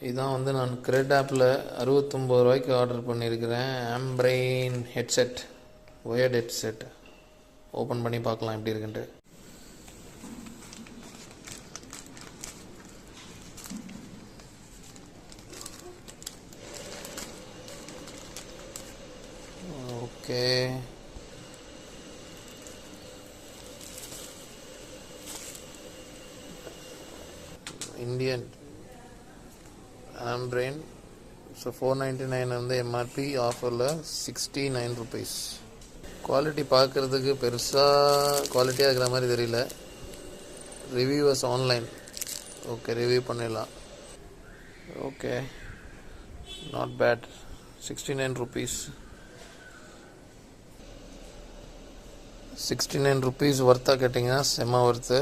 இதான் வந்து நான் credappல 69 ரூபாய்க்கு ஆர்டர் பண்ணியிருக்கிறேன். Ambrane headset, wired headset. Open பண்ணி பார்க்கலாம் எப்படி இருக்குன்ட்டு. Okay, Indian Ambrane. ஸோ 499 வந்து எம்ஆர்பி, ஆஃபரில் 69 ருபீஸ். குவாலிட்டி பார்க்குறதுக்கு பெருசாக குவாலிட்டியாக இருக்கிற மாதிரி தெரியல. Reviewers online. ஓகே, ரிவ்யூ பண்ணிடலாம். Okay, not bad. 69 rupees. 69 rupees ஒர்த்தாக கேட்டிங்கன்னா செம்ம ஒர்த்து.